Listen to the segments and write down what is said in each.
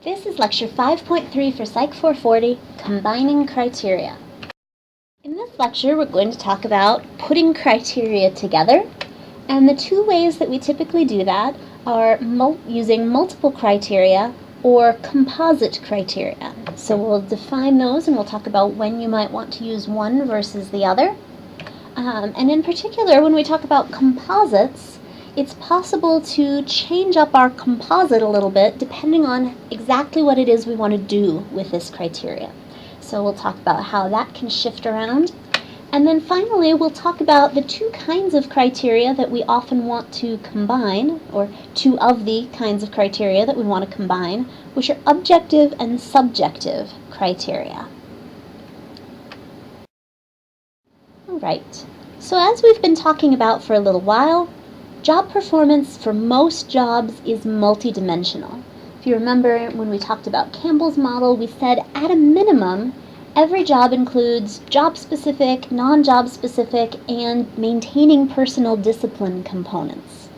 This is lecture 5.3 for Psych 440, Combining Criteria. In this lecture, we're going to talk about putting criteria together, and the two ways that we typically do that are using multiple criteria or composite criteria. So we'll define those and we'll talk about when you might want to use one versus the other. And in particular, when we talk about composites, it's possible to change up our composite a little bit depending on exactly what it is we want to do with this criteria. So we'll talk about how that can shift around. And then finally, we'll talk about the two kinds of criteria that we often want to combine, or two of the kinds of criteria that we want to combine, which are objective and subjective criteria. All right, so as we've been talking about for a little while, job performance for most jobs is multidimensional. If you remember when we talked about Campbell's model, we said at a minimum, every job includes job-specific, non-job specific, and maintaining personal discipline components.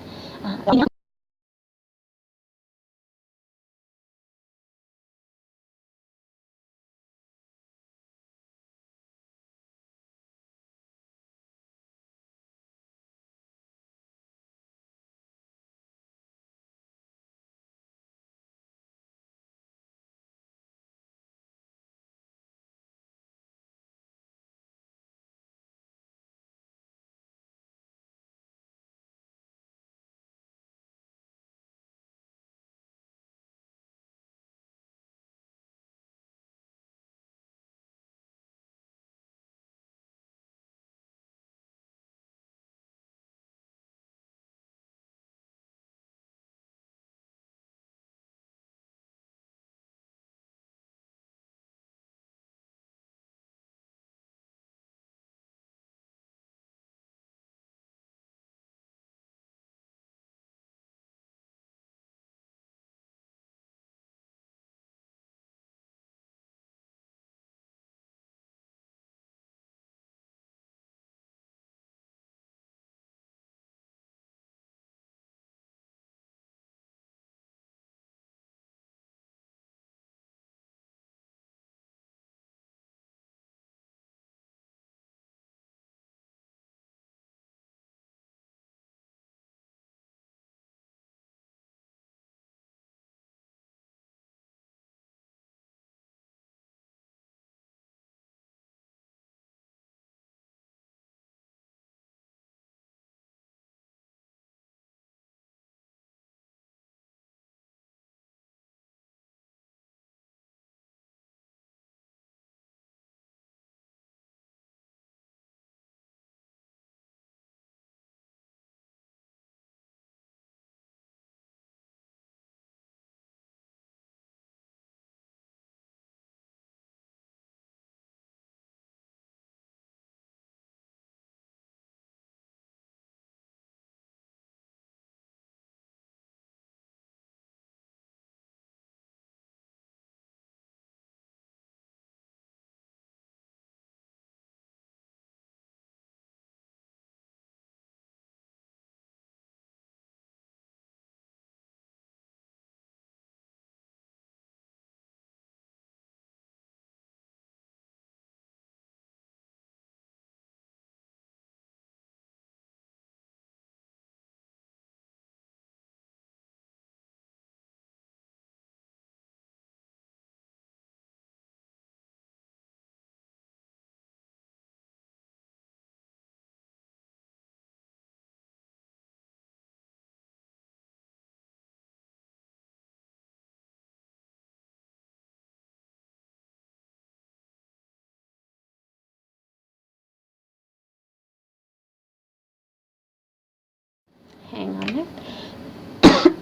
Hang on there.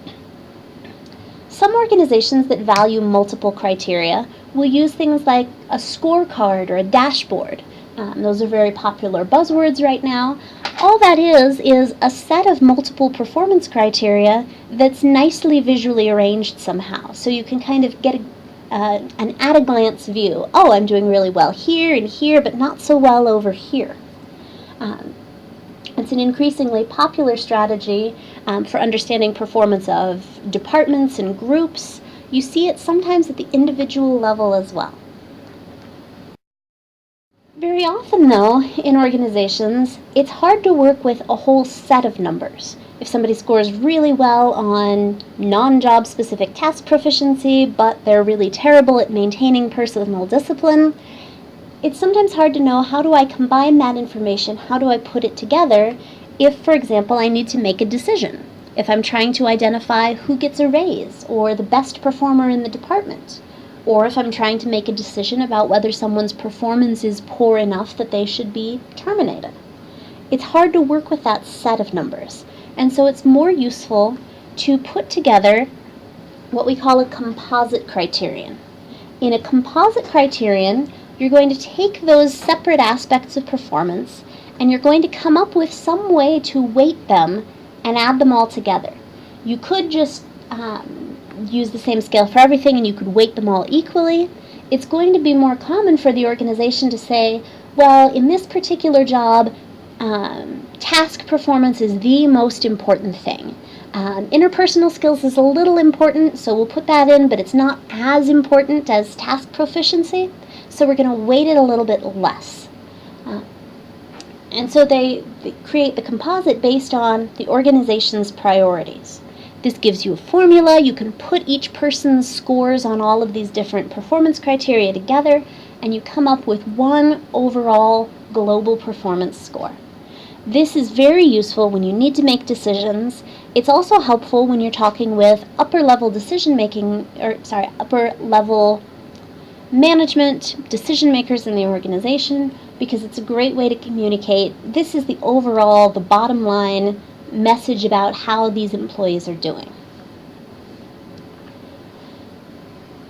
Some organizations that value multiple criteria will use things like a scorecard or a dashboard. Those are very popular buzzwords right now. All that is a set of multiple performance criteria that's nicely visually arranged somehow. So you can kind of get an at-a-glance view. Oh, I'm doing really well here and here, but not so well over here. It's an increasingly popular strategy for understanding performance of departments and groups, You see it sometimes at the individual level as well. Very often, though, in organizations, it's hard to work with a whole set of numbers. If somebody scores really well on non-job specific task proficiency, but they're really terrible at maintaining personal discipline, it's sometimes hard to know, how do I combine that information, how do I put it together if, for example, I need to make a decision, if I'm trying to identify who gets a raise or the best performer in the department, or if I'm trying to make a decision about whether someone's performance is poor enough that they should be terminated. It's hard to work with that set of numbers, and so it's more useful to put together what we call a composite criterion. In a composite criterion, you're going to take those separate aspects of performance and you're going to come up with some way to weight them and add them all together. You could just use the same scale for everything and you could weight them all equally. It's going to be more common for the organization to say, well, in this particular job, task performance is the most important thing. Interpersonal skills is a little important, so we'll put that in, but it's not as important as task proficiency, so we're going to weight it a little bit less. And so they create the composite based on the organization's priorities. This gives you a formula. You can put each person's scores on all of these different performance criteria together, and you come up with one overall global performance score. This is very useful when you need to make decisions. It's also helpful when you're talking with upper level management, decision makers in the organization, because it's a great way to communicate. This is the overall, the bottom line message about how these employees are doing.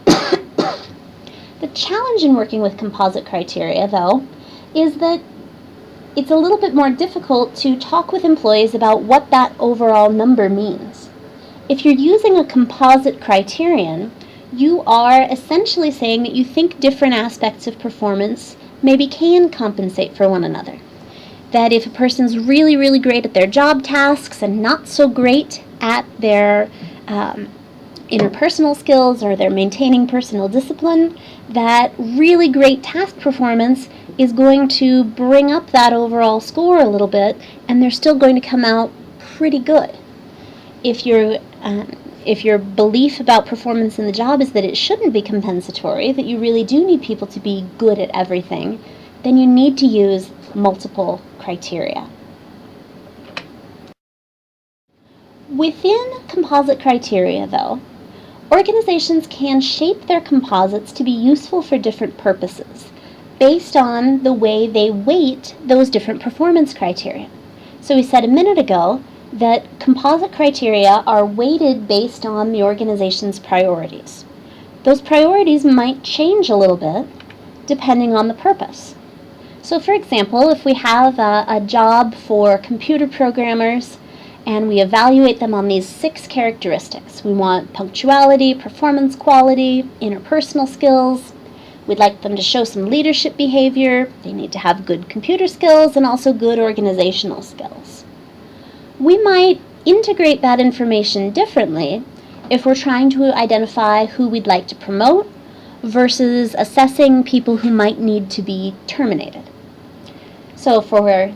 The challenge in working with composite criteria, though, is that it's a little bit more difficult to talk with employees about what that overall number means. If you're using a composite criterion, you are essentially saying that you think different aspects of performance maybe can compensate for one another. That if a person's really, really great at their job tasks and not so great at their interpersonal skills or their maintaining personal discipline, that really great task performance is going to bring up that overall score a little bit, and they're still going to come out pretty good. If your belief about performance in the job is that it shouldn't be compensatory, that you really do need people to be good at everything, then you need to use multiple criteria. Within composite criteria, though, organizations can shape their composites to be useful for different purposes based on the way they weight those different performance criteria. So we said a minute ago that composite criteria are weighted based on the organization's priorities. Those priorities might change a little bit depending on the purpose. So for example, if we have a job for computer programmers and we evaluate them on these 6 characteristics. We want punctuality, performance quality, interpersonal skills. We'd like them to show some leadership behavior. They need to have good computer skills and also good organizational skills. We might integrate that information differently if we're trying to identify who we'd like to promote versus assessing people who might need to be terminated. So for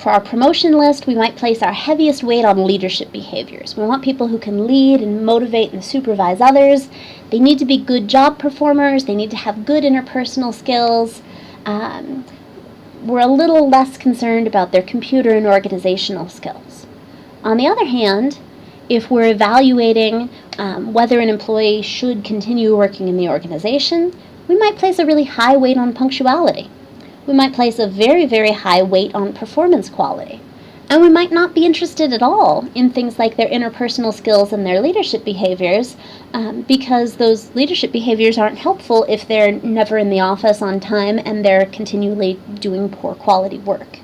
our promotion list, we might place our heaviest weight on leadership behaviors. We want people who can lead and motivate and supervise others. They need to be good job performers. They need to have good interpersonal skills. We're a little less concerned about their computer and organizational skills. On the other hand, if we're evaluating whether an employee should continue working in the organization, we might place a really high weight on punctuality. We might place a very, very high weight on performance quality. And we might not be interested at all in things like their interpersonal skills and their leadership behaviors because those leadership behaviors aren't helpful if they're never in the office on time and they're continually doing poor quality work.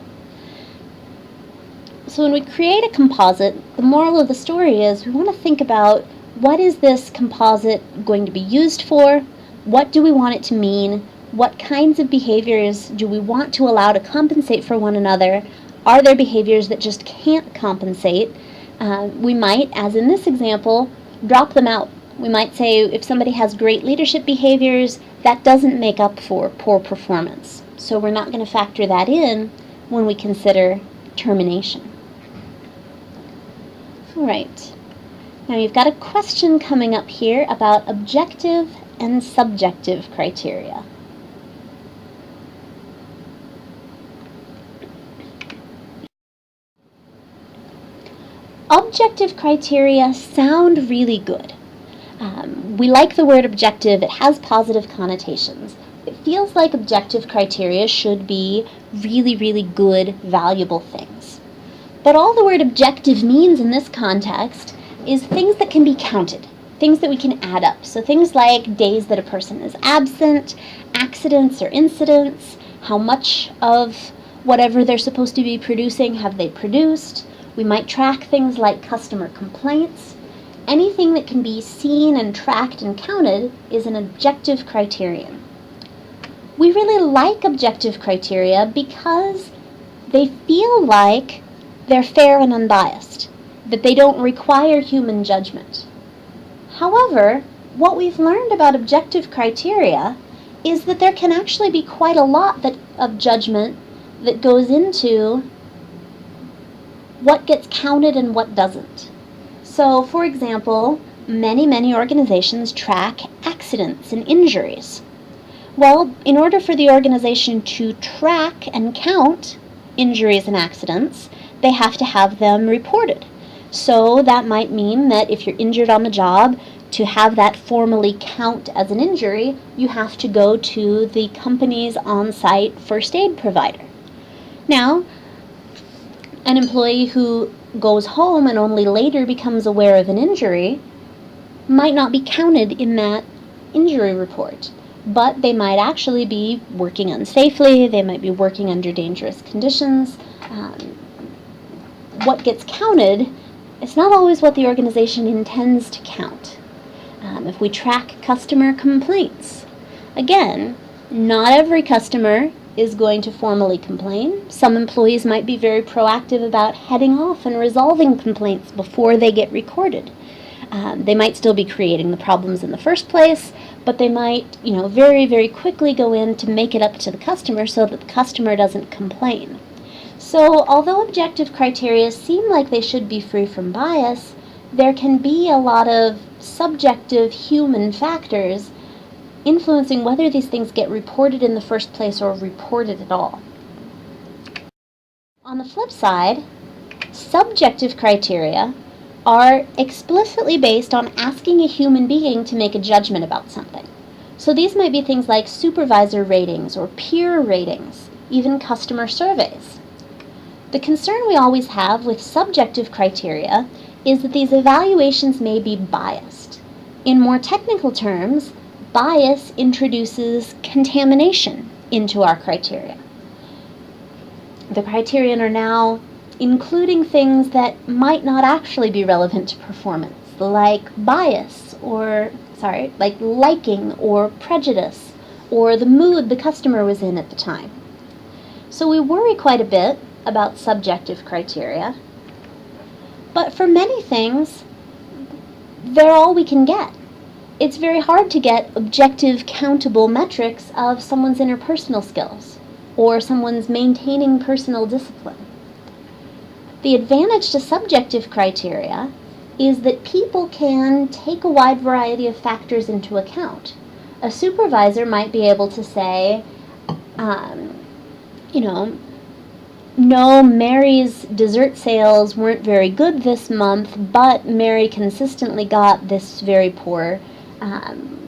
So when we create a composite, the moral of the story is we want to think about what is this composite going to be used for? What do we want it to mean? What kinds of behaviors do we want to allow to compensate for one another? Are there behaviors that just can't compensate? We might, as in this example, drop them out We might say if somebody has great leadership behaviors, that doesn't make up for poor performance. So we're not going to factor that in when we consider termination. All right. Now you've got a question coming up here about objective and subjective criteria. Objective criteria sound really good. We like the word objective. It has positive connotations. It feels like objective criteria should be really, really good, valuable things. But all the word objective means in this context is things that can be counted, things that we can add up. So things like days that a person is absent, accidents or incidents, how much of whatever they're supposed to be producing have they produced. We might track things like customer complaints. Anything that can be seen and tracked and counted is an objective criterion. We really like objective criteria because they feel like they're fair and unbiased, that they don't require human judgment. However, what we've learned about objective criteria is that there can actually be quite a lot of judgment that goes into what gets counted and what doesn't. So, for example, many organizations track accidents and injuries. Well, in order for the organization to track and count injuries and accidents, they have to have them reported. So that might mean that if you're injured on the job, to have that formally count as an injury, you have to go to the company's on-site first aid provider. Now, an employee who goes home and only later becomes aware of an injury might not be counted in that injury report, but they might actually be working unsafely, they might be working under dangerous conditions. What gets counted is not always what the organization intends to count. If we track customer complaints, again, not every customer is going to formally complain. Some employees might be very proactive about heading off and resolving complaints before they get recorded. They might still be creating the problems in the first place, but they might, very quickly go in to make it up to the customer so that the customer doesn't complain. So, although objective criteria seem like they should be free from bias, there can be a lot of subjective human factors influencing whether these things get reported in the first place or reported at all. On the flip side, subjective criteria are explicitly based on asking a human being to make a judgment about something. So these might be things like supervisor ratings or peer ratings, even customer surveys. The concern we always have with subjective criteria is that these evaluations may be biased. In more technical terms, bias introduces contamination into our criteria. The criterion are now including things that might not actually be relevant to performance, like bias, like liking or prejudice, or the mood the customer was in at the time. So we worry quite a bit about subjective criteria, but for many things, they're all we can get. It's very hard to get objective, countable metrics of someone's interpersonal skills or someone's maintaining personal discipline. The advantage to subjective criteria is that people can take a wide variety of factors into account. A supervisor might be able to say, no, Mary's dessert sales weren't very good this month, but Mary consistently got this very poor,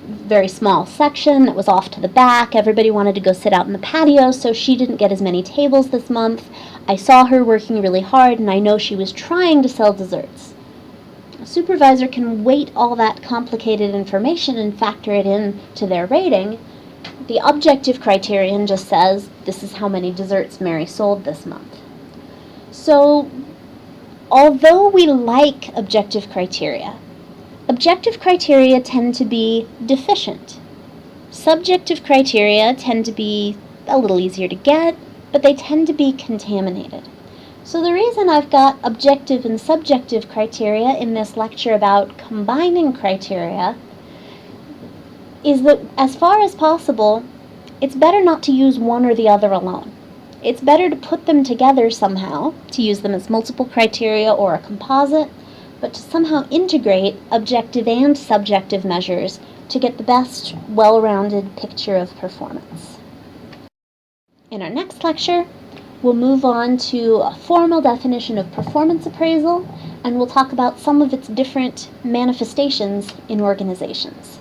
very small section that was off to the back. Everybody wanted to go sit out in the patio, so she didn't get as many tables this month. I saw her working really hard, and I know she was trying to sell desserts. A supervisor can weight all that complicated information and factor it into their rating. The objective criterion just says, this is how many desserts Mary sold this month. So, although we like objective criteria tend to be deficient. Subjective criteria tend to be a little easier to get, but they tend to be contaminated. So the reason I've got objective and subjective criteria in this lecture about combining criteria is that, as far as possible, it's better not to use one or the other alone. It's better to put them together somehow, to use them as multiple criteria or a composite, but to somehow integrate objective and subjective measures to get the best, well-rounded picture of performance. In our next lecture, we'll move on to a formal definition of performance appraisal, and we'll talk about some of its different manifestations in organizations.